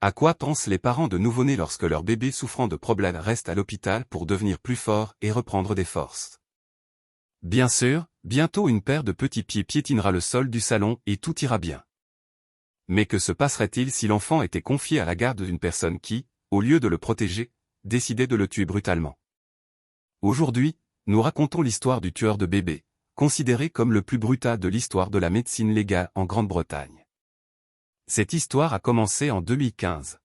À quoi pensent les parents de nouveau-nés lorsque leur bébé souffrant de problèmes reste à l'hôpital pour devenir plus fort et reprendre des forces? Bien sûr, bientôt une paire de petits pieds piétinera le sol du salon et tout ira bien. Mais que se passerait-il si l'enfant était confié à la garde d'une personne qui, au lieu de le protéger, décidait de le tuer brutalement? Aujourd'hui, nous racontons l'histoire du tueur de bébés, considéré comme le plus brutal de l'histoire de la médecine légale en Grande-Bretagne. Cette histoire a commencé en 2015.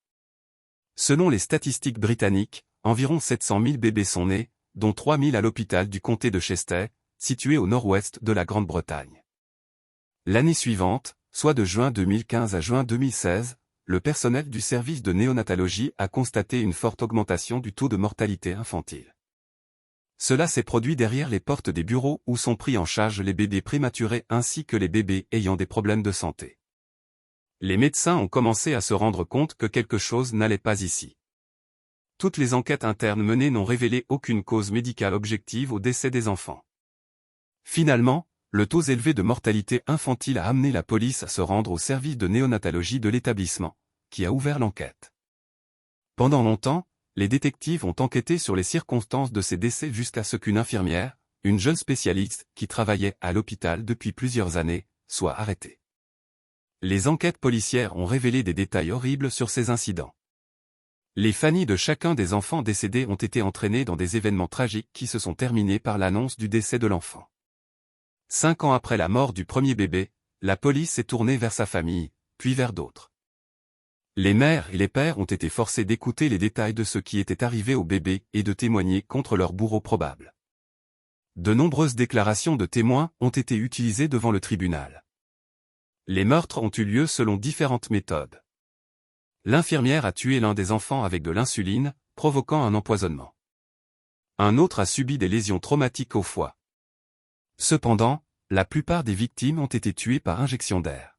Selon les statistiques britanniques, environ 700 000 bébés sont nés, dont 3 000 à l'hôpital du comté de Chester, situé au nord-ouest de la Grande-Bretagne. L'année suivante, soit de juin 2015 à juin 2016, le personnel du service de néonatologie a constaté une forte augmentation du taux de mortalité infantile. Cela s'est produit derrière les portes des bureaux où sont pris en charge les bébés prématurés ainsi que les bébés ayant des problèmes de santé. Les médecins ont commencé à se rendre compte que quelque chose n'allait pas ici. Toutes les enquêtes internes menées n'ont révélé aucune cause médicale objective au décès des enfants. Finalement, le taux élevé de mortalité infantile a amené la police à se rendre au service de néonatologie de l'établissement, qui a ouvert l'enquête. Pendant longtemps, les détectives ont enquêté sur les circonstances de ces décès jusqu'à ce qu'une infirmière, une jeune spécialiste qui travaillait à l'hôpital depuis plusieurs années, soit arrêtée. Les enquêtes policières ont révélé des détails horribles sur ces incidents. Les familles de chacun des enfants décédés ont été entraînées dans des événements tragiques qui se sont terminés par l'annonce du décès de l'enfant. 5 ans après la mort du premier bébé, la police s'est tournée vers sa famille, puis vers d'autres. Les mères et les pères ont été forcés d'écouter les détails de ce qui était arrivé au bébé et de témoigner contre leur bourreau probable. De nombreuses déclarations de témoins ont été utilisées devant le tribunal. Les meurtres ont eu lieu selon différentes méthodes. L'infirmière a tué l'un des enfants avec de l'insuline, provoquant un empoisonnement. Un autre a subi des lésions traumatiques au foie. Cependant, la plupart des victimes ont été tuées par injection d'air.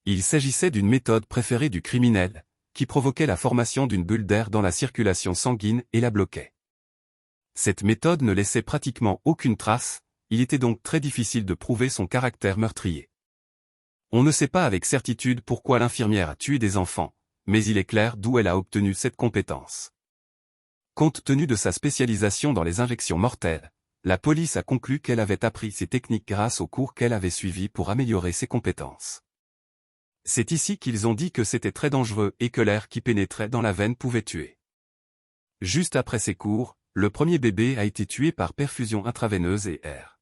Il s'agissait d'une méthode préférée du criminel, qui provoquait la formation d'une bulle d'air dans la circulation sanguine et la bloquait. Cette méthode ne laissait pratiquement aucune trace, il était donc très difficile de prouver son caractère meurtrier. On ne sait pas avec certitude pourquoi l'infirmière a tué des enfants, mais il est clair d'où elle a obtenu cette compétence. Compte tenu de sa spécialisation dans les injections mortelles, la police a conclu qu'elle avait appris ces techniques grâce aux cours qu'elle avait suivis pour améliorer ses compétences. C'est ici qu'ils ont dit que c'était très dangereux et que l'air qui pénétrait dans la veine pouvait tuer. Juste après ces cours, le premier bébé a été tué par perfusion intraveineuse et air.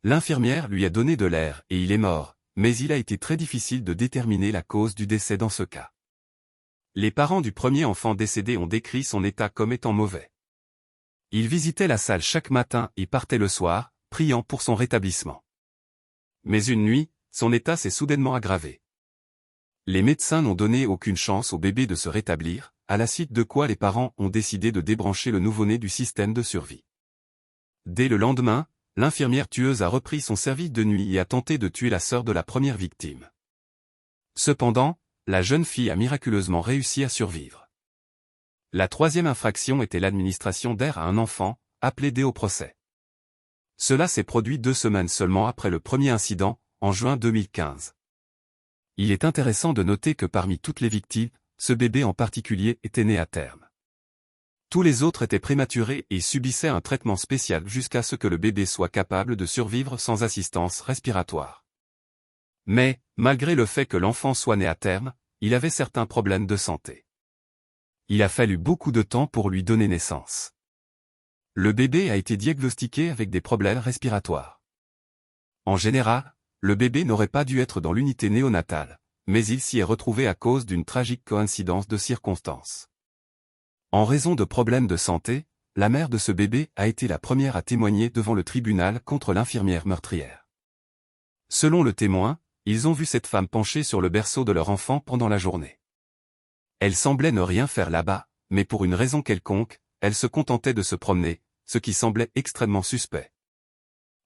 L'infirmière lui a donné de l'air et il est mort, mais il a été très difficile de déterminer la cause du décès dans ce cas. Les parents du premier enfant décédé ont décrit son état comme étant mauvais. Il visitait la salle chaque matin et partait le soir, priant pour son rétablissement. Mais une nuit, son état s'est soudainement aggravé. Les médecins n'ont donné aucune chance au bébé de se rétablir, à la suite de quoi les parents ont décidé de débrancher le nouveau-né du système de survie. Dès le lendemain, l'infirmière tueuse a repris son service de nuit et a tenté de tuer la sœur de la première victime. Cependant, la jeune fille a miraculeusement réussi à survivre. La troisième infraction était l'administration d'air à un enfant, appelé au procès. Cela s'est produit 2 semaines seulement après le premier incident, en juin 2015. Il est intéressant de noter que parmi toutes les victimes, ce bébé en particulier était né à terme. Tous les autres étaient prématurés et subissaient un traitement spécial jusqu'à ce que le bébé soit capable de survivre sans assistance respiratoire. Mais, malgré le fait que l'enfant soit né à terme, il avait certains problèmes de santé. Il a fallu beaucoup de temps pour lui donner naissance. Le bébé a été diagnostiqué avec des problèmes respiratoires. En général, le bébé n'aurait pas dû être dans l'unité néonatale, mais il s'y est retrouvé à cause d'une tragique coïncidence de circonstances. En raison de problèmes de santé, la mère de ce bébé a été la première à témoigner devant le tribunal contre l'infirmière meurtrière. Selon le témoin, ils ont vu cette femme penchée sur le berceau de leur enfant pendant la journée. Elle semblait ne rien faire là-bas, mais pour une raison quelconque, elle se contentait de se promener, ce qui semblait extrêmement suspect.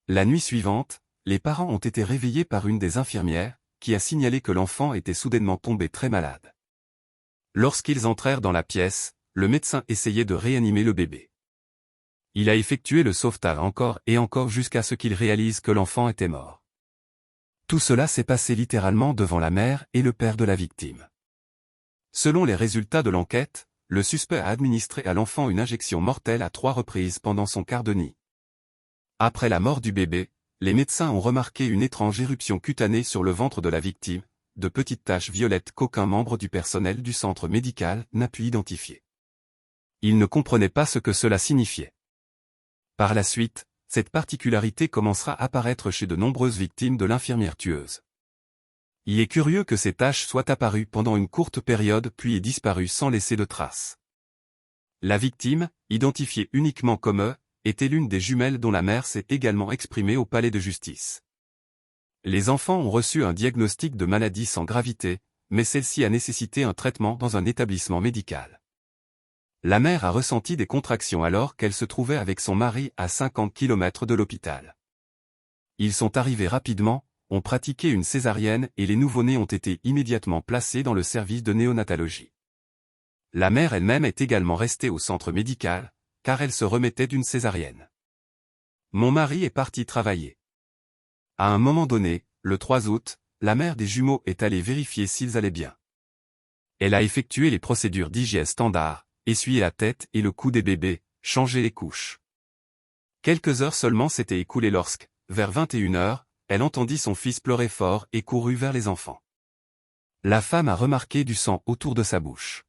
La nuit suivante, les parents ont été réveillés par une des infirmières, qui a signalé que l'enfant était soudainement tombé très malade. Lorsqu'ils entrèrent dans la pièce, le médecin essayait de réanimer le bébé. Il a effectué le sauvetage encore et encore jusqu'à ce qu'il réalise que l'enfant était mort. Tout cela s'est passé littéralement devant la mère et le père de la victime. Selon les résultats de l'enquête, le suspect a administré à l'enfant une injection mortelle à 3 reprises pendant son quart de nuit. Après la mort du bébé, les médecins ont remarqué une étrange éruption cutanée sur le ventre de la victime, de petites taches violettes qu'aucun membre du personnel du centre médical n'a pu identifier. Ils ne comprenaient pas ce que cela signifiait. Par la suite, cette particularité commencera à apparaître chez de nombreuses victimes de l'infirmière tueuse. Il est curieux que ces taches soient apparues pendant une courte période puis aient disparu sans laisser de traces. La victime, identifiée uniquement comme E, était l'une des jumelles dont la mère s'est également exprimée au palais de justice. Les enfants ont reçu un diagnostic de maladie sans gravité, mais celle-ci a nécessité un traitement dans un établissement médical. La mère a ressenti des contractions alors qu'elle se trouvait avec son mari à 50 km de l'hôpital. Ils sont arrivés rapidement, ont pratiqué une césarienne et les nouveau-nés ont été immédiatement placés dans le service de néonatologie. La mère elle-même est également restée au centre médical, car elle se remettait d'une césarienne. Mon mari est parti travailler. À un moment donné, le 3 août, la mère des jumeaux est allée vérifier s'ils allaient bien. Elle a effectué les procédures d'hygiène standard, essuyé la tête et le cou des bébés, changé les couches. Quelques heures seulement s'étaient écoulées lorsque, vers 21h, elle entendit son fils pleurer fort et courut vers les enfants. La femme a remarqué du sang autour de sa bouche.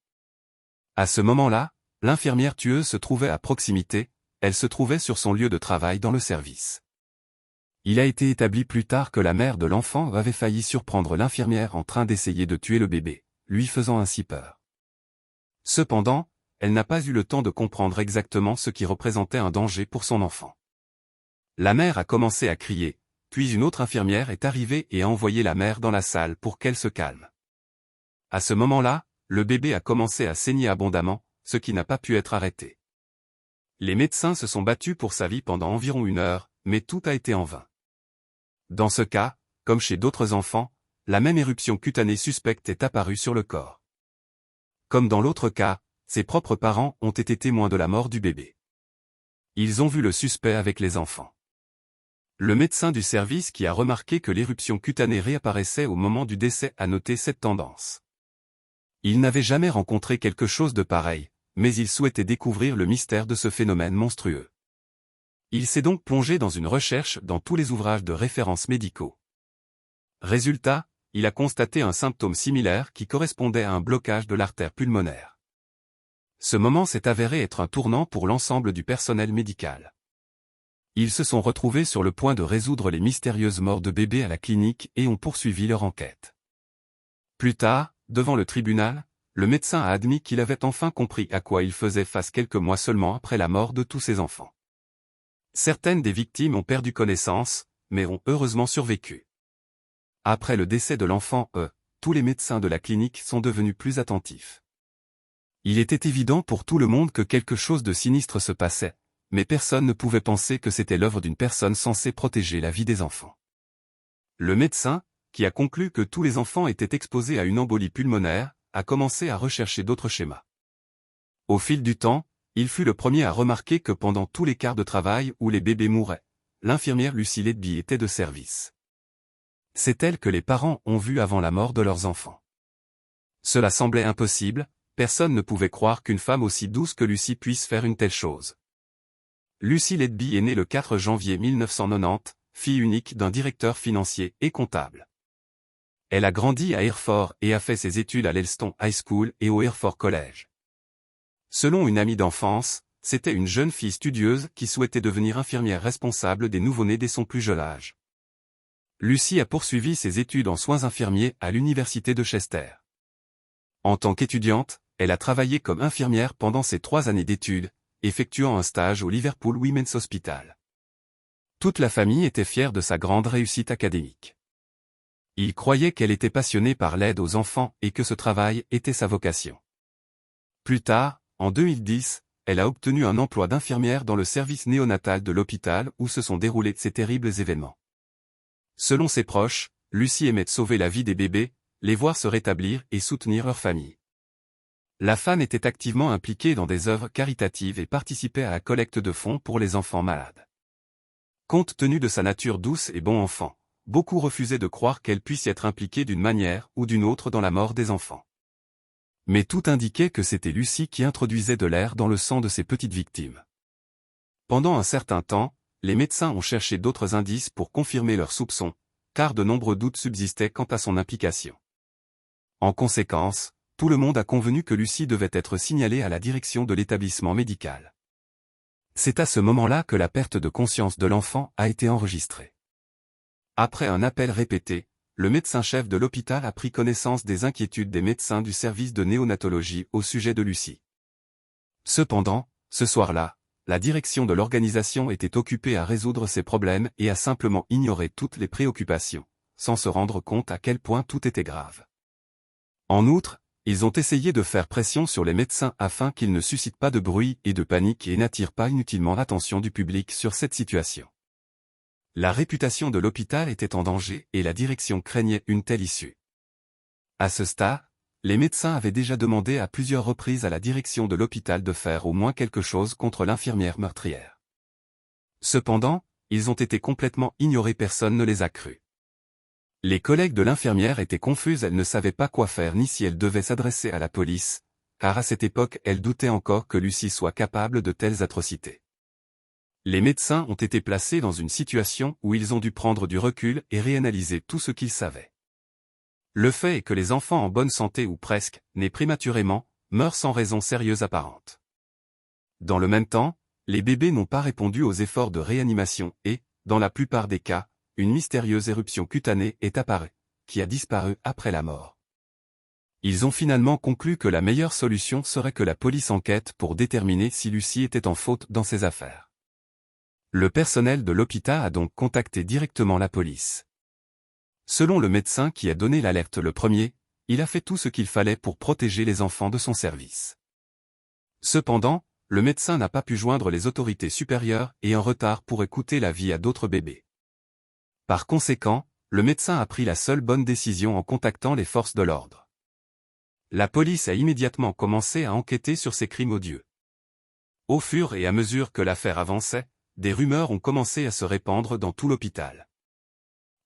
À ce moment-là, l'infirmière tueuse se trouvait à proximité, elle se trouvait sur son lieu de travail dans le service. Il a été établi plus tard que la mère de l'enfant avait failli surprendre l'infirmière en train d'essayer de tuer le bébé, lui faisant ainsi peur. Cependant, elle n'a pas eu le temps de comprendre exactement ce qui représentait un danger pour son enfant. La mère a commencé à crier, puis une autre infirmière est arrivée et a envoyé la mère dans la salle pour qu'elle se calme. À ce moment-là, le bébé a commencé à saigner abondamment, ce qui n'a pas pu être arrêté. Les médecins se sont battus pour sa vie pendant environ 1 heure, mais tout a été en vain. Dans ce cas, comme chez d'autres enfants, la même éruption cutanée suspecte est apparue sur le corps. Comme dans l'autre cas, ses propres parents ont été témoins de la mort du bébé. Ils ont vu le suspect avec les enfants. Le médecin du service qui a remarqué que l'éruption cutanée réapparaissait au moment du décès a noté cette tendance. Il n'avait jamais rencontré quelque chose de pareil, mais il souhaitait découvrir le mystère de ce phénomène monstrueux. Il s'est donc plongé dans une recherche dans tous les ouvrages de référence médicaux. Résultat, il a constaté un symptôme similaire qui correspondait à un blocage de l'artère pulmonaire. Ce moment s'est avéré être un tournant pour l'ensemble du personnel médical. Ils se sont retrouvés sur le point de résoudre les mystérieuses morts de bébés à la clinique et ont poursuivi leur enquête. Plus tard, devant le tribunal, le médecin a admis qu'il avait enfin compris à quoi il faisait face quelques mois seulement après la mort de tous ses enfants. Certaines des victimes ont perdu connaissance, mais ont heureusement survécu. Après le décès de l'enfant tous les médecins de la clinique sont devenus plus attentifs. Il était évident pour tout le monde que quelque chose de sinistre se passait, mais personne ne pouvait penser que c'était l'œuvre d'une personne censée protéger la vie des enfants. Le médecin, qui a conclu que tous les enfants étaient exposés à une embolie pulmonaire, a commencé à rechercher d'autres schémas. Au fil du temps, il fut le premier à remarquer que pendant tous les quarts de travail où les bébés mouraient, l'infirmière Lucy Ledby était de service. C'est elle que les parents ont vue avant la mort de leurs enfants. Cela semblait impossible, personne ne pouvait croire qu'une femme aussi douce que Lucy puisse faire une telle chose. Lucy Ledby est née le 4 janvier 1990, fille unique d'un directeur financier et comptable. Elle a grandi à Hereford et a fait ses études à l'Elston High School et au Hereford College. Selon une amie d'enfance, c'était une jeune fille studieuse qui souhaitait devenir infirmière responsable des nouveau-nés dès son plus jeune âge. Lucy a poursuivi ses études en soins infirmiers à l'université de Chester. En tant qu'étudiante, elle a travaillé comme infirmière pendant ses 3 années d'études, effectuant un stage au Liverpool Women's Hospital. Toute la famille était fière de sa grande réussite académique. Ils croyaient qu'elle était passionnée par l'aide aux enfants et que ce travail était sa vocation. Plus tard, en 2010, elle a obtenu un emploi d'infirmière dans le service néonatal de l'hôpital où se sont déroulés ces terribles événements. Selon ses proches, Lucy aimait sauver la vie des bébés, les voir se rétablir et soutenir leur famille. La femme était activement impliquée dans des œuvres caritatives et participait à la collecte de fonds pour les enfants malades. Compte tenu de sa nature douce et bon enfant, beaucoup refusaient de croire qu'elle puisse être impliquée d'une manière ou d'une autre dans la mort des enfants. Mais tout indiquait que c'était Lucie qui introduisait de l'air dans le sang de ses petites victimes. Pendant un certain temps, les médecins ont cherché d'autres indices pour confirmer leurs soupçons, car de nombreux doutes subsistaient quant à son implication. En conséquence, tout le monde a convenu que Lucie devait être signalée à la direction de l'établissement médical. C'est à ce moment-là que la perte de conscience de l'enfant a été enregistrée. Après un appel répété, le médecin-chef de l'hôpital a pris connaissance des inquiétudes des médecins du service de néonatologie au sujet de Lucie. Cependant, ce soir-là, la direction de l'organisation était occupée à résoudre ces problèmes et à simplement ignorer toutes les préoccupations, sans se rendre compte à quel point tout était grave. En outre, ils ont essayé de faire pression sur les médecins afin qu'ils ne suscitent pas de bruit et de panique et n'attirent pas inutilement l'attention du public sur cette situation. La réputation de l'hôpital était en danger et la direction craignait une telle issue. À ce stade, les médecins avaient déjà demandé à plusieurs reprises à la direction de l'hôpital de faire au moins quelque chose contre l'infirmière meurtrière. Cependant, ils ont été complètement ignorés, personne ne les a crus. Les collègues de l'infirmière étaient confuses, elles ne savaient pas quoi faire ni si elles devaient s'adresser à la police, car à cette époque elles doutaient encore que Lucie soit capable de telles atrocités. Les médecins ont été placés dans une situation où ils ont dû prendre du recul et réanalyser tout ce qu'ils savaient. Le fait est que les enfants en bonne santé ou presque, nés prématurément, meurent sans raison sérieuse apparente. Dans le même temps, les bébés n'ont pas répondu aux efforts de réanimation et, dans la plupart des cas, une mystérieuse éruption cutanée est apparue, qui a disparu après la mort. Ils ont finalement conclu que la meilleure solution serait que la police enquête pour déterminer si Lucie était en faute dans ces affaires. Le personnel de l'hôpital a donc contacté directement la police. Selon le médecin qui a donné l'alerte le premier, il a fait tout ce qu'il fallait pour protéger les enfants de son service. Cependant, le médecin n'a pas pu joindre les autorités supérieures et en retard pourrait coûter la vie à d'autres bébés. Par conséquent, le médecin a pris la seule bonne décision en contactant les forces de l'ordre. La police a immédiatement commencé à enquêter sur ces crimes odieux. Au fur et à mesure que l'affaire avançait, des rumeurs ont commencé à se répandre dans tout l'hôpital.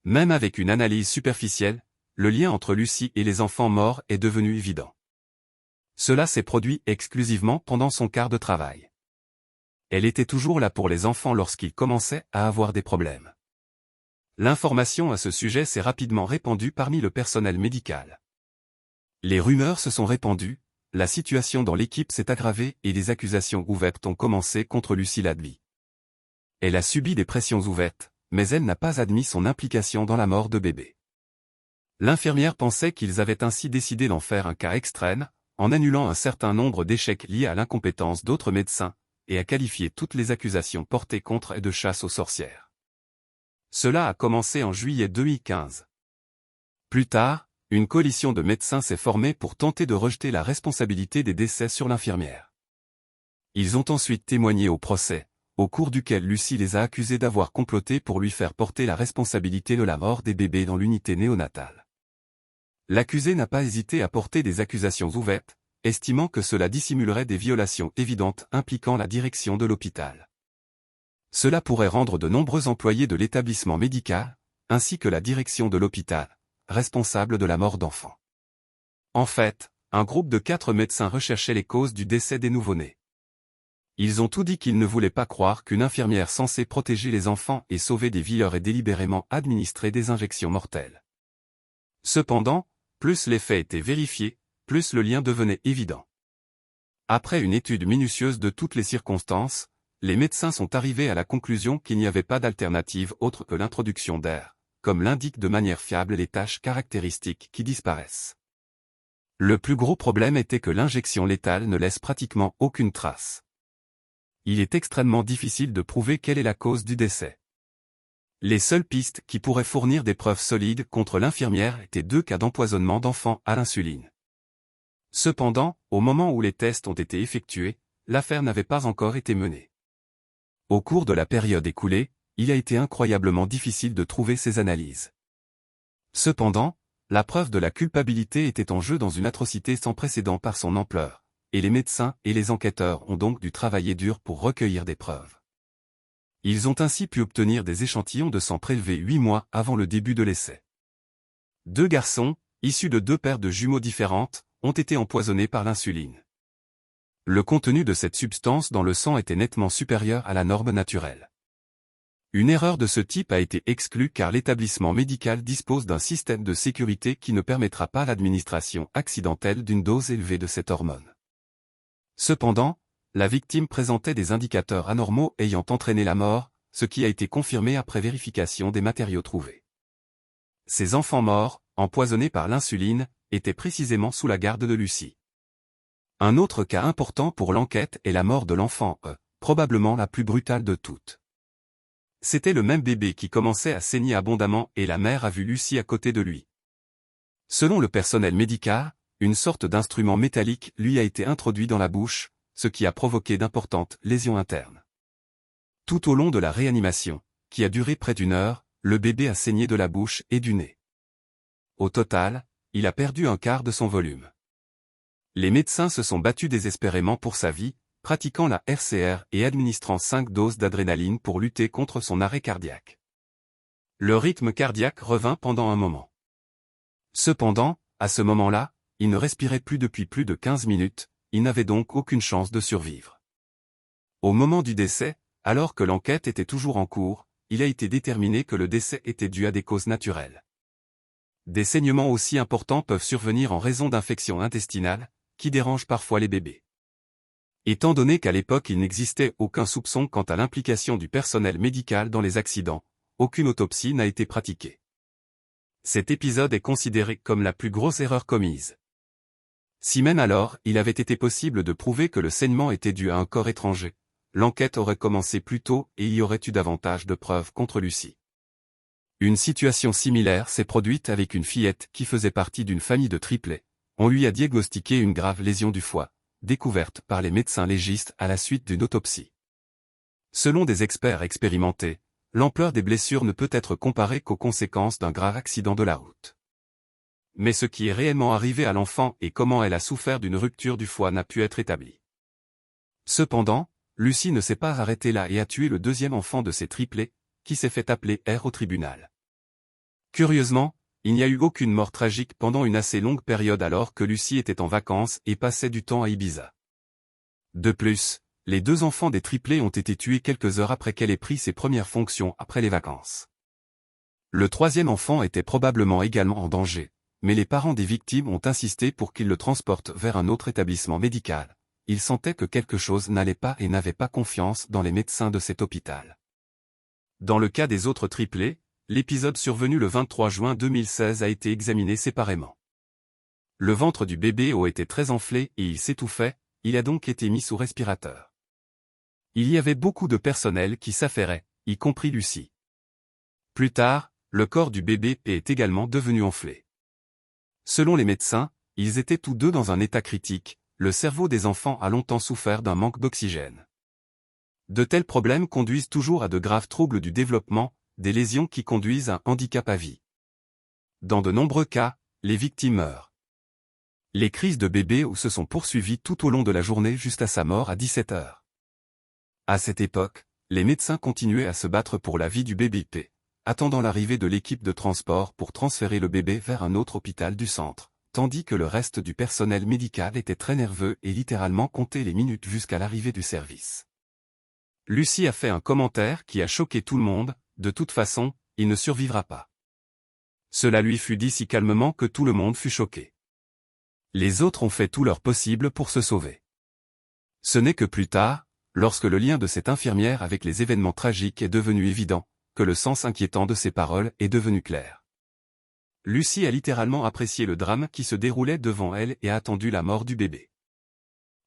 Même avec une analyse superficielle, le lien entre Lucie et les enfants morts est devenu évident. Cela s'est produit exclusivement pendant son quart de travail. Elle était toujours là pour les enfants lorsqu'ils commençaient à avoir des problèmes. L'information à ce sujet s'est rapidement répandue parmi le personnel médical. Les rumeurs se sont répandues, la situation dans l'équipe s'est aggravée et des accusations ouvertes ont commencé contre Lucie Ladby. Elle a subi des pressions ouvertes, mais elle n'a pas admis son implication dans la mort de bébé. L'infirmière pensait qu'ils avaient ainsi décidé d'en faire un cas extrême, en annulant un certain nombre d'échecs liés à l'incompétence d'autres médecins, et a qualifié toutes les accusations portées contre elle de chasse aux sorcières. Cela a commencé en juillet 2015. Plus tard, une coalition de médecins s'est formée pour tenter de rejeter la responsabilité des décès sur l'infirmière. Ils ont ensuite témoigné au procès, au cours duquel Lucie les a accusés d'avoir comploté pour lui faire porter la responsabilité de la mort des bébés dans l'unité néonatale. L'accusé n'a pas hésité à porter des accusations ouvertes, estimant que cela dissimulerait des violations évidentes impliquant la direction de l'hôpital. Cela pourrait rendre de nombreux employés de l'établissement médical, ainsi que la direction de l'hôpital, responsables de la mort d'enfants. En fait, un groupe de 4 médecins recherchait les causes du décès des nouveau-nés. Ils ont tout dit qu'ils ne voulaient pas croire qu'une infirmière censée protéger les enfants et sauver des vies leur ait délibérément administré des injections mortelles. Cependant, plus les faits étaient vérifiés, plus le lien devenait évident. Après une étude minutieuse de toutes les circonstances, les médecins sont arrivés à la conclusion qu'il n'y avait pas d'alternative autre que l'introduction d'air, comme l'indiquent de manière fiable les taches caractéristiques qui disparaissent. Le plus gros problème était que l'injection létale ne laisse pratiquement aucune trace. Il est extrêmement difficile de prouver quelle est la cause du décès. Les seules pistes qui pourraient fournir des preuves solides contre l'infirmière étaient 2 cas d'empoisonnement d'enfants à l'insuline. Cependant, au moment où les tests ont été effectués, l'affaire n'avait pas encore été menée. Au cours de la période écoulée, il a été incroyablement difficile de trouver ces analyses. Cependant, la preuve de la culpabilité était en jeu dans une atrocité sans précédent par son ampleur, et les médecins et les enquêteurs ont donc dû travailler dur pour recueillir des preuves. Ils ont ainsi pu obtenir des échantillons de sang prélevés 8 mois avant le début de l'essai. 2 garçons, issus de 2 paires de jumeaux différentes, ont été empoisonnés par l'insuline. Le contenu de cette substance dans le sang était nettement supérieur à la norme naturelle. Une erreur de ce type a été exclue car l'établissement médical dispose d'un système de sécurité qui ne permettra pas l'administration accidentelle d'une dose élevée de cette hormone. Cependant, la victime présentait des indicateurs anormaux ayant entraîné la mort, ce qui a été confirmé après vérification des matériaux trouvés. Ces enfants morts, empoisonnés par l'insuline, étaient précisément sous la garde de Lucie. Un autre cas important pour l'enquête est la mort de l'enfant probablement la plus brutale de toutes. C'était le même bébé qui commençait à saigner abondamment et la mère a vu Lucie à côté de lui. Selon le personnel médical, une sorte d'instrument métallique lui a été introduit dans la bouche, ce qui a provoqué d'importantes lésions internes. Tout au long de la réanimation, qui a duré près d'1 heure, le bébé a saigné de la bouche et du nez. Au total, il a perdu un quart de son volume. Les médecins se sont battus désespérément pour sa vie, pratiquant la RCR et administrant 5 doses d'adrénaline pour lutter contre son arrêt cardiaque. Le rythme cardiaque revint pendant un moment. Cependant, à ce moment-là, il ne respirait plus depuis plus de 15 minutes, il n'avait donc aucune chance de survivre. Au moment du décès, alors que l'enquête était toujours en cours, il a été déterminé que le décès était dû à des causes naturelles. Des saignements aussi importants peuvent survenir en raison d'infections intestinales, qui dérangent parfois les bébés. Étant donné qu'à l'époque il n'existait aucun soupçon quant à l'implication du personnel médical dans les accidents, aucune autopsie n'a été pratiquée. Cet épisode est considéré comme la plus grosse erreur commise. Si même alors il avait été possible de prouver que le saignement était dû à un corps étranger, l'enquête aurait commencé plus tôt et il y aurait eu davantage de preuves contre Lucie. Une situation similaire s'est produite avec une fillette qui faisait partie d'une famille de triplés. On lui a diagnostiqué une grave lésion du foie, découverte par les médecins légistes à la suite d'une autopsie. Selon des experts expérimentés, l'ampleur des blessures ne peut être comparée qu'aux conséquences d'un grave accident de la route. Mais ce qui est réellement arrivé à l'enfant et comment elle a souffert d'une rupture du foie n'a pu être établi. Cependant, Lucie ne s'est pas arrêtée là et a tué le deuxième enfant de ses triplés, qui s'est fait appeler R au tribunal. Curieusement, il n'y a eu aucune mort tragique pendant une assez longue période alors que Lucie était en vacances et passait du temps à Ibiza. De plus, les 2 enfants des triplés ont été tués quelques heures après qu'elle ait pris ses premières fonctions après les vacances. Le 3e enfant était probablement également en danger, mais les parents des victimes ont insisté pour qu'ils le transportent vers un autre établissement médical. Ils sentaient que quelque chose n'allait pas et n'avaient pas confiance dans les médecins de cet hôpital. Dans le cas des autres triplés, l'épisode survenu le 23 juin 2016 a été examiné séparément. Le ventre du bébé a été très enflé et il s'étouffait, il a donc été mis sous respirateur. Il y avait beaucoup de personnel qui s'affairait, y compris Lucie. Plus tard, le corps du bébé est également devenu enflé. Selon les médecins, ils étaient tous deux dans un état critique, le cerveau des enfants a longtemps souffert d'un manque d'oxygène. De tels problèmes conduisent toujours à de graves troubles du développement, des lésions qui conduisent à un handicap à vie. Dans de nombreux cas, les victimes meurent. Les crises de bébé se sont poursuivies tout au long de la journée jusqu'à sa mort à 17 heures. À cette époque, les médecins continuaient à se battre pour la vie du bébé P, attendant l'arrivée de l'équipe de transport pour transférer le bébé vers un autre hôpital du centre, tandis que le reste du personnel médical était très nerveux et littéralement comptait les minutes jusqu'à l'arrivée du service. Lucie a fait un commentaire qui a choqué tout le monde. De toute façon, il ne survivra pas. Cela lui fut dit si calmement que tout le monde fut choqué. Les autres ont fait tout leur possible pour se sauver. Ce n'est que plus tard, lorsque le lien de cette infirmière avec les événements tragiques est devenu évident, que le sens inquiétant de ses paroles est devenu clair. Lucie a littéralement apprécié le drame qui se déroulait devant elle et a attendu la mort du bébé.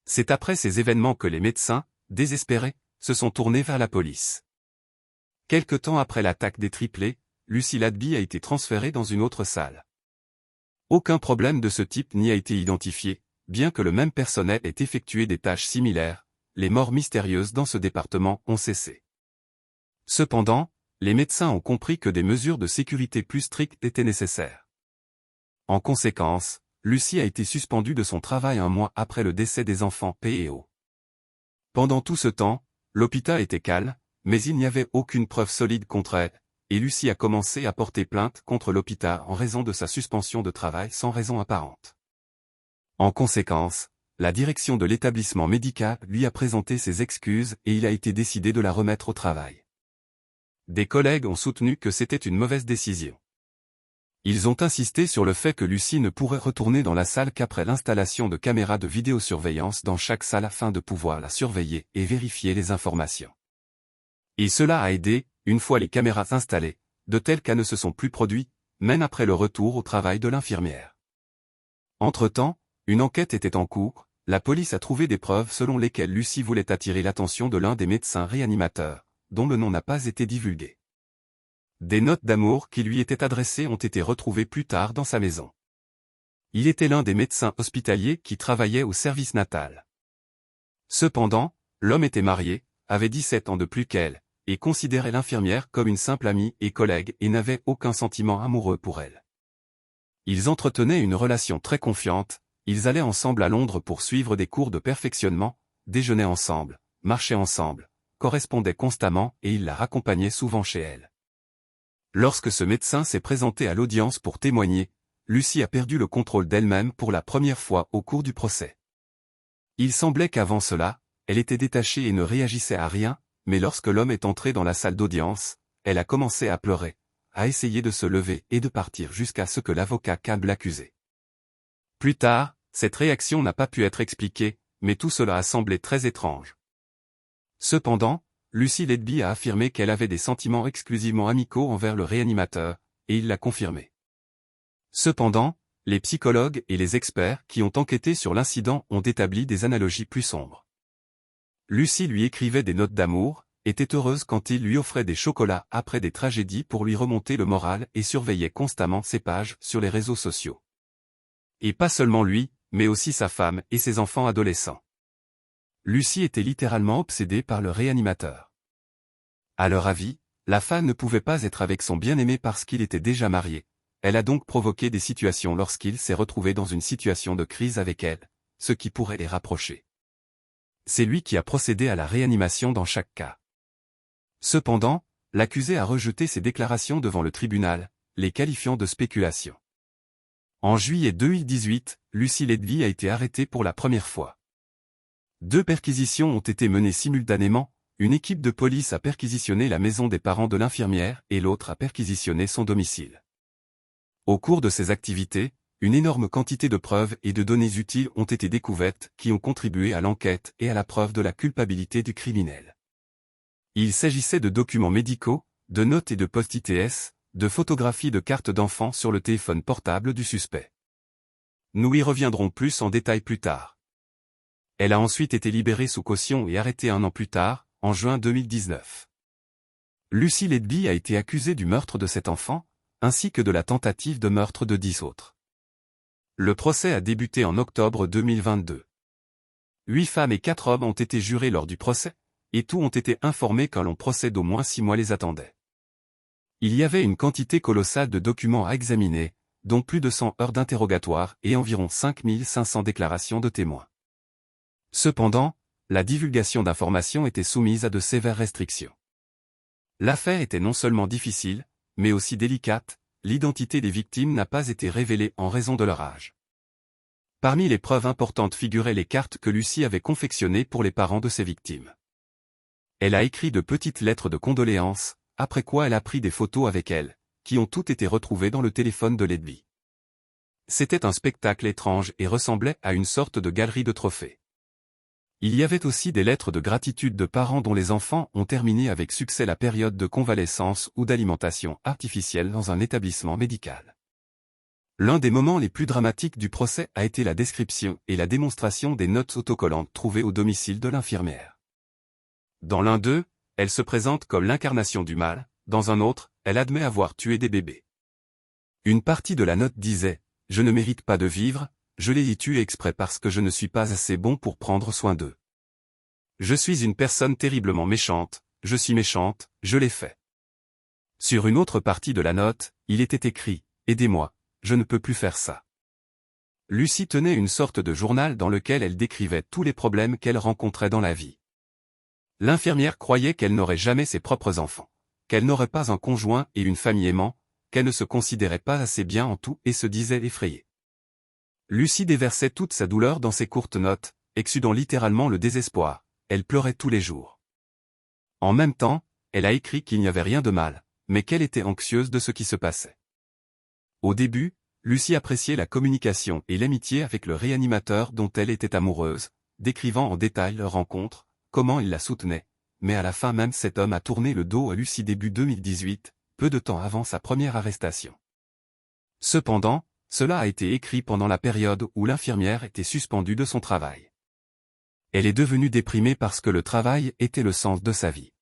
C'est après ces événements que les médecins, désespérés, se sont tournés vers la police. Quelque temps après l'attaque des triplés, Lucie Ladby a été transférée dans une autre salle. Aucun problème de ce type n'y a été identifié, bien que le même personnel ait effectué des tâches similaires, les morts mystérieuses dans ce département ont cessé. Cependant, les médecins ont compris que des mesures de sécurité plus strictes étaient nécessaires. En conséquence, Lucie a été suspendue de son travail 1 mois après le décès des enfants P et O. Pendant tout ce temps, l'hôpital était calme, mais il n'y avait aucune preuve solide contre elle, et Lucie a commencé à porter plainte contre l'hôpital en raison de sa suspension de travail sans raison apparente. En conséquence, la direction de l'établissement médical lui a présenté ses excuses et il a été décidé de la remettre au travail. Des collègues ont soutenu que c'était une mauvaise décision. Ils ont insisté sur le fait que Lucie ne pourrait retourner dans la salle qu'après l'installation de caméras de vidéosurveillance dans chaque salle afin de pouvoir la surveiller et vérifier les informations. Et cela a aidé, une fois les caméras installées, de tels cas ne se sont plus produits, même après le retour au travail de l'infirmière. Entre-temps, une enquête était en cours, la police a trouvé des preuves selon lesquelles Lucie voulait attirer l'attention de l'un des médecins réanimateurs, dont le nom n'a pas été divulgué. Des notes d'amour qui lui étaient adressées ont été retrouvées plus tard dans sa maison. Il était l'un des médecins hospitaliers qui travaillait au service natal. Cependant, l'homme était marié, avait 17 ans de plus qu'elle, et considérait l'infirmière comme une simple amie et collègue et n'avait aucun sentiment amoureux pour elle. Ils entretenaient une relation très confiante, ils allaient ensemble à Londres pour suivre des cours de perfectionnement, déjeunaient ensemble, marchaient ensemble, correspondaient constamment et il la raccompagnait souvent chez elle. Lorsque ce médecin s'est présenté à l'audience pour témoigner, Lucie a perdu le contrôle d'elle-même pour la première fois au cours du procès. Il semblait qu'avant cela, elle était détachée et ne réagissait à rien, mais lorsque l'homme est entré dans la salle d'audience, elle a commencé à pleurer, à essayer de se lever et de partir jusqu'à ce que l'avocat calme l'accusé. Plus tard, cette réaction n'a pas pu être expliquée, mais tout cela a semblé très étrange. Cependant, Lucie Letby a affirmé qu'elle avait des sentiments exclusivement amicaux envers le réanimateur, et il l'a confirmé. Cependant, les psychologues et les experts qui ont enquêté sur l'incident ont établi des analogies plus sombres. Lucie lui écrivait des notes d'amour, était heureuse quand il lui offrait des chocolats après des tragédies pour lui remonter le moral et surveillait constamment ses pages sur les réseaux sociaux. Et pas seulement lui, mais aussi sa femme et ses enfants adolescents. Lucie était littéralement obsédée par le réanimateur. À leur avis, la femme ne pouvait pas être avec son bien-aimé parce qu'il était déjà marié. Elle a donc provoqué des situations lorsqu'il s'est retrouvé dans une situation de crise avec elle, ce qui pourrait les rapprocher. C'est lui qui a procédé à la réanimation dans chaque cas. Cependant, l'accusé a rejeté ces déclarations devant le tribunal, les qualifiant de spéculation. En juillet 2018, Lucie Letby a été arrêtée pour la première fois. 2 perquisitions ont été menées simultanément, une équipe de police a perquisitionné la maison des parents de l'infirmière et l'autre a perquisitionné son domicile. Au cours de ces activités, une énorme quantité de preuves et de données utiles ont été découvertes qui ont contribué à l'enquête et à la preuve de la culpabilité du criminel. Il s'agissait de documents médicaux, de notes et de post-its, de photographies de cartes d'enfants sur le téléphone portable du suspect. Nous y reviendrons plus en détail plus tard. Elle a ensuite été libérée sous caution et arrêtée 1 an plus tard, en juin 2019. Lucie Letby a été accusée du meurtre de cet enfant, ainsi que de la tentative de meurtre de 10 autres. Le procès a débuté en octobre 2022. 8 femmes et 4 hommes ont été jurés lors du procès, et tous ont été informés qu'un long procès d'au moins 6 mois les attendait. Il y avait une quantité colossale de documents à examiner, dont plus de 100 heures d'interrogatoire et environ 5500 déclarations de témoins. Cependant, la divulgation d'informations était soumise à de sévères restrictions. L'affaire était non seulement difficile, mais aussi délicate, l'identité des victimes n'a pas été révélée en raison de leur âge. Parmi les preuves importantes figuraient les cartes que Lucie avait confectionnées pour les parents de ses victimes. Elle a écrit de petites lettres de condoléances, après quoi elle a pris des photos avec elle, qui ont toutes été retrouvées dans le téléphone de Letby. C'était un spectacle étrange et ressemblait à une sorte de galerie de trophées. Il y avait aussi des lettres de gratitude de parents dont les enfants ont terminé avec succès la période de convalescence ou d'alimentation artificielle dans un établissement médical. L'un des moments les plus dramatiques du procès a été la description et la démonstration des notes autocollantes trouvées au domicile de l'infirmière. Dans l'un d'eux, elle se présente comme l'incarnation du mal, dans un autre, elle admet avoir tué des bébés. Une partie de la note disait « Je ne mérite pas de vivre, je les ai tués exprès parce que je ne suis pas assez bon pour prendre soin d'eux. Je suis une personne terriblement méchante, je suis méchante, je l'ai fait. » Sur une autre partie de la note, il était écrit « Aidez-moi, je ne peux plus faire ça. » Lucie tenait une sorte de journal dans lequel elle décrivait tous les problèmes qu'elle rencontrait dans la vie. L'infirmière croyait qu'elle n'aurait jamais ses propres enfants, qu'elle n'aurait pas un conjoint et une famille aimants, qu'elle ne se considérait pas assez bien en tout et se disait effrayée. Lucie déversait toute sa douleur dans ses courtes notes, exsudant littéralement le désespoir. Elle pleurait tous les jours. En même temps, elle a écrit qu'il n'y avait rien de mal, mais qu'elle était anxieuse de ce qui se passait. Au début, Lucie appréciait la communication et l'amitié avec le réanimateur dont elle était amoureuse, décrivant en détail leur rencontre, comment il la soutenait, mais à la fin même cet homme a tourné le dos à Lucie début 2018, peu de temps avant sa première arrestation. Cependant, cela a été écrit pendant la période où l'infirmière était suspendue de son travail. Elle est devenue déprimée parce que le travail était le sens de sa vie.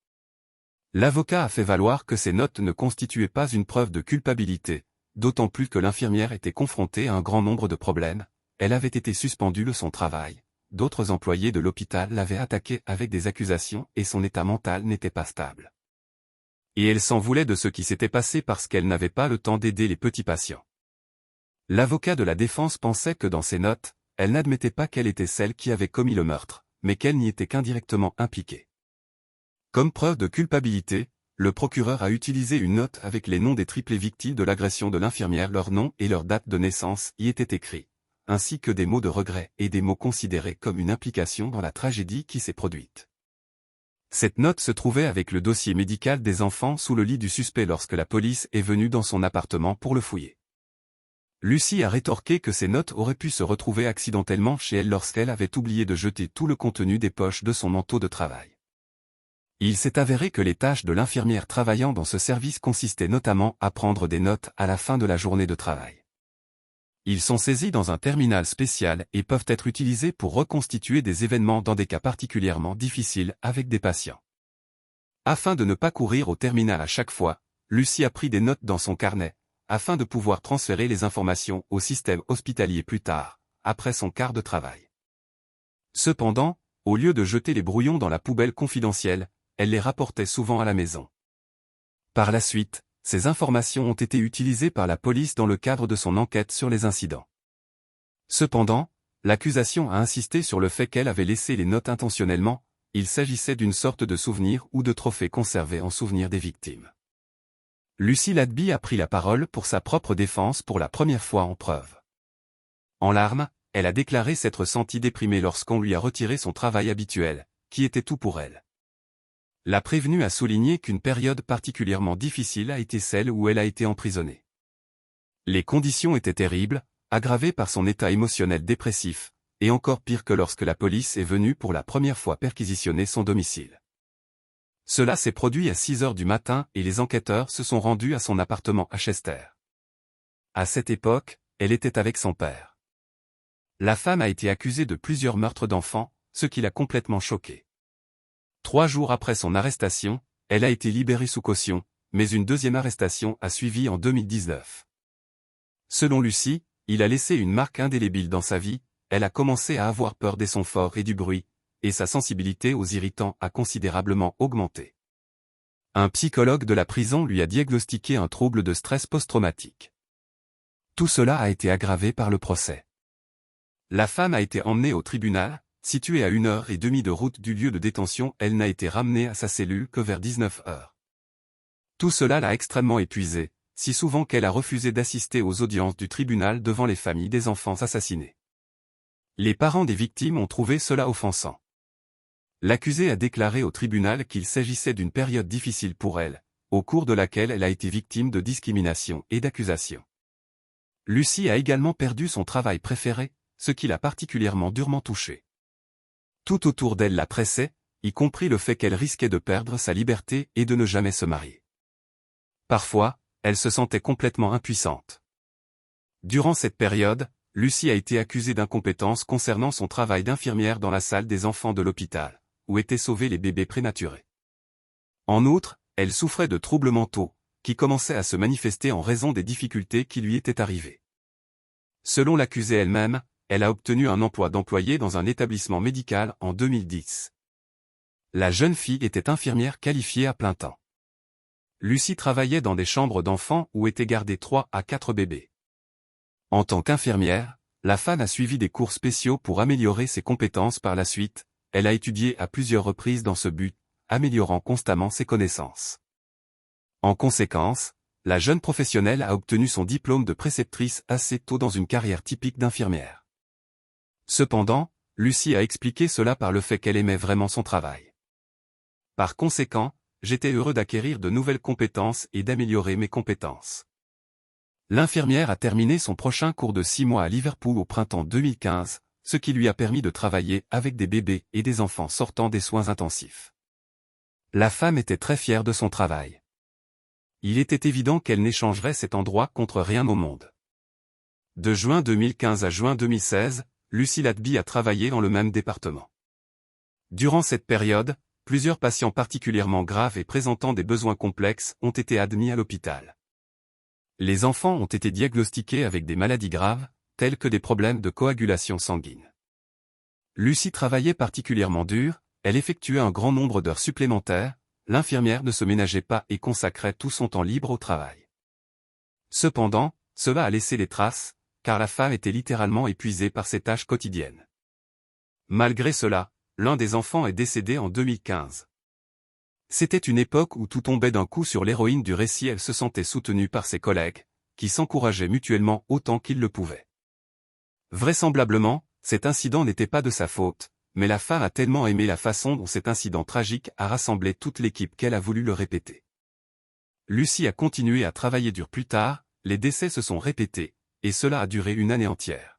L'avocat a fait valoir que ces notes ne constituaient pas une preuve de culpabilité, d'autant plus que l'infirmière était confrontée à un grand nombre de problèmes, elle avait été suspendue de son travail, d'autres employés de l'hôpital l'avaient attaquée avec des accusations et son état mental n'était pas stable. Et elle s'en voulait de ce qui s'était passé parce qu'elle n'avait pas le temps d'aider les petits patients. L'avocat de la défense pensait que dans ses notes, elle n'admettait pas qu'elle était celle qui avait commis le meurtre, mais qu'elle n'y était qu'indirectement impliquée. Comme preuve de culpabilité, le procureur a utilisé une note avec les noms des triplées victimes de l'agression de l'infirmière, leur nom et leur date de naissance y étaient écrits, ainsi que des mots de regret et des mots considérés comme une implication dans la tragédie qui s'est produite. Cette note se trouvait avec le dossier médical des enfants sous le lit du suspect lorsque la police est venue dans son appartement pour le fouiller. Lucie a rétorqué que ces notes auraient pu se retrouver accidentellement chez elle lorsqu'elle avait oublié de jeter tout le contenu des poches de son manteau de travail. Il s'est avéré que les tâches de l'infirmière travaillant dans ce service consistaient notamment à prendre des notes à la fin de la journée de travail. Ils sont saisis dans un terminal spécial et peuvent être utilisés pour reconstituer des événements dans des cas particulièrement difficiles avec des patients. Afin de ne pas courir au terminal à chaque fois, Lucie a pris des notes dans son carnet, afin de pouvoir transférer les informations au système hospitalier plus tard, après son quart de travail. Cependant, au lieu de jeter les brouillons dans la poubelle confidentielle, elle les rapportait souvent à la maison. Par la suite, ces informations ont été utilisées par la police dans le cadre de son enquête sur les incidents. Cependant, l'accusation a insisté sur le fait qu'elle avait laissé les notes intentionnellement, il s'agissait d'une sorte de souvenir ou de trophée conservé en souvenir des victimes. Lucie Ladby a pris la parole pour sa propre défense pour la première fois en preuve. En larmes, elle a déclaré s'être sentie déprimée lorsqu'on lui a retiré son travail habituel, qui était tout pour elle. La prévenue a souligné qu'une période particulièrement difficile a été celle où elle a été emprisonnée. Les conditions étaient terribles, aggravées par son état émotionnel dépressif, et encore pire que lorsque la police est venue pour la première fois perquisitionner son domicile. Cela s'est produit à 6 heures du matin et les enquêteurs se sont rendus à son appartement à Chester. À cette époque, elle était avec son père. La femme a été accusée de plusieurs meurtres d'enfants, ce qui l'a complètement choquée. 3 jours après son arrestation, elle a été libérée sous caution, mais une deuxième arrestation a suivi en 2019. Selon Lucie, il a laissé une marque indélébile dans sa vie, elle a commencé à avoir peur des sons forts et du bruit, et sa sensibilité aux irritants a considérablement augmenté. Un psychologue de la prison lui a diagnostiqué un trouble de stress post-traumatique. Tout cela a été aggravé par le procès. La femme a été emmenée au tribunal, située à 1h30 de route du lieu de détention, elle n'a été ramenée à sa cellule que vers 19h. Tout cela l'a extrêmement épuisée, si souvent qu'elle a refusé d'assister aux audiences du tribunal devant les familles des enfants assassinés. Les parents des victimes ont trouvé cela offensant. L'accusée a déclaré au tribunal qu'il s'agissait d'une période difficile pour elle, au cours de laquelle elle a été victime de discrimination et d'accusations. Lucie a également perdu son travail préféré, ce qui l'a particulièrement durement touchée. Tout autour d'elle la pressait, y compris le fait qu'elle risquait de perdre sa liberté et de ne jamais se marier. Parfois, elle se sentait complètement impuissante. Durant cette période, Lucie a été accusée d'incompétence concernant son travail d'infirmière dans la salle des enfants de l'hôpital, où étaient sauvés les bébés prématurés. En outre, elle souffrait de troubles mentaux, qui commençaient à se manifester en raison des difficultés qui lui étaient arrivées. Selon l'accusée elle-même, elle a obtenu un emploi d'employée dans un établissement médical en 2010. La jeune fille était infirmière qualifiée à plein temps. Lucie travaillait dans des chambres d'enfants où étaient gardés 3 à 4 bébés. En tant qu'infirmière, la femme a suivi des cours spéciaux pour améliorer ses compétences par la suite, elle a étudié à plusieurs reprises dans ce but, améliorant constamment ses connaissances. En conséquence, la jeune professionnelle a obtenu son diplôme de préceptrice assez tôt dans une carrière typique d'infirmière. Cependant, Lucie a expliqué cela par le fait qu'elle aimait vraiment son travail. Par conséquent, j'étais heureux d'acquérir de nouvelles compétences et d'améliorer mes compétences. L'infirmière a terminé son prochain cours de 6 mois à Liverpool au printemps 2015, ce qui lui a permis de travailler avec des bébés et des enfants sortant des soins intensifs. La femme était très fière de son travail. Il était évident qu'elle n'échangerait cet endroit contre rien au monde. De juin 2015 à juin 2016, Lucie Latby a travaillé dans le même département. Durant cette période, plusieurs patients particulièrement graves et présentant des besoins complexes ont été admis à l'hôpital. Les enfants ont été diagnostiqués avec des maladies graves, telles que des problèmes de coagulation sanguine. Lucie travaillait particulièrement dur, elle effectuait un grand nombre d'heures supplémentaires, l'infirmière ne se ménageait pas et consacrait tout son temps libre au travail. Cependant, cela a laissé des traces, car la femme était littéralement épuisée par ses tâches quotidiennes. Malgré cela, l'un des enfants est décédé en 2015. C'était une époque où tout tombait d'un coup sur l'héroïne du récit. Elle se sentait soutenue par ses collègues, qui s'encourageaient mutuellement autant qu'ils le pouvaient. Vraisemblablement, cet incident n'était pas de sa faute, mais la femme a tellement aimé la façon dont cet incident tragique a rassemblé toute l'équipe qu'elle a voulu le répéter. Lucie a continué à travailler dur plus tard, les décès se sont répétés, et cela a duré une année entière.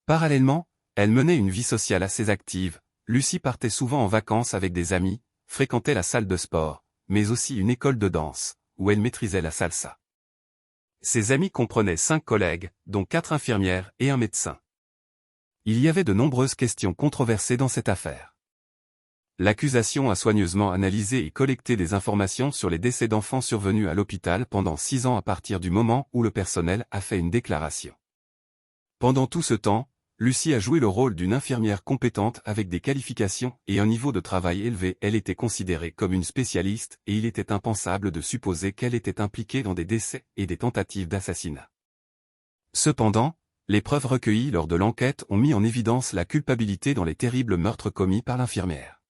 Parallèlement, elle menait une vie sociale assez active. Lucie partait souvent en vacances avec des amis, fréquentait la salle de sport, mais aussi une école de danse, où elle maîtrisait la salsa. Ses amis comprenaient 5 collègues, dont 4 infirmières et un médecin. Il y avait de nombreuses questions controversées dans cette affaire. L'accusation a soigneusement analysé et collecté des informations sur les décès d'enfants survenus à l'hôpital pendant 6 ans à partir du moment où le personnel a fait une déclaration. Pendant tout ce temps, Lucie a joué le rôle d'une infirmière compétente avec des qualifications et un niveau de travail élevé. Elle était considérée comme une spécialiste et il était impensable de supposer qu'elle était impliquée dans des décès et des tentatives d'assassinat. Cependant, les preuves recueillies lors de l'enquête ont mis en évidence la culpabilité dans les terribles meurtres commis par l'infirmière.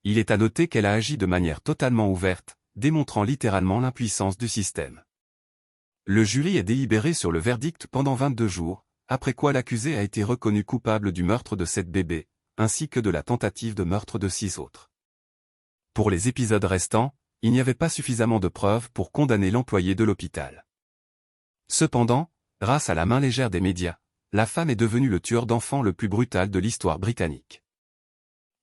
Il est à noter qu'elle a agi de manière totalement ouverte, démontrant littéralement l'impuissance du système. Le jury a délibéré sur le verdict pendant 22 jours, après quoi l'accusé a été reconnu coupable du meurtre de 7 bébés, ainsi que de la tentative de meurtre de 6 autres. Pour les épisodes restants, il n'y avait pas suffisamment de preuves pour condamner l'employé de l'hôpital. Cependant, grâce à la main légère des médias, la femme est devenue le tueur d'enfants le plus brutal de l'histoire britannique.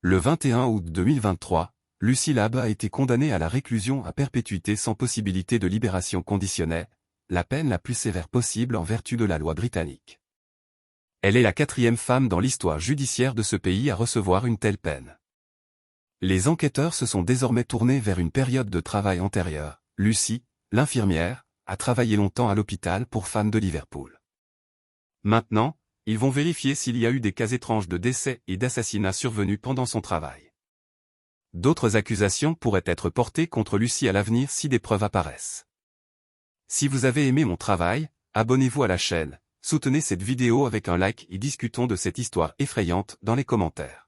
Le 21 août 2023, Lucie Latby a été condamnée à la réclusion à perpétuité sans possibilité de libération conditionnelle, la peine la plus sévère possible en vertu de la loi britannique. Elle est la 4e femme dans l'histoire judiciaire de ce pays à recevoir une telle peine. Les enquêteurs se sont désormais tournés vers une période de travail antérieure. Lucie, l'infirmière, a travaillé longtemps à l'hôpital pour femmes de Liverpool. Maintenant, ils vont vérifier s'il y a eu des cas étranges de décès et d'assassinats survenus pendant son travail. D'autres accusations pourraient être portées contre Lucie à l'avenir si des preuves apparaissent. Si vous avez aimé mon travail, abonnez-vous à la chaîne, soutenez cette vidéo avec un like et discutons de cette histoire effrayante dans les commentaires.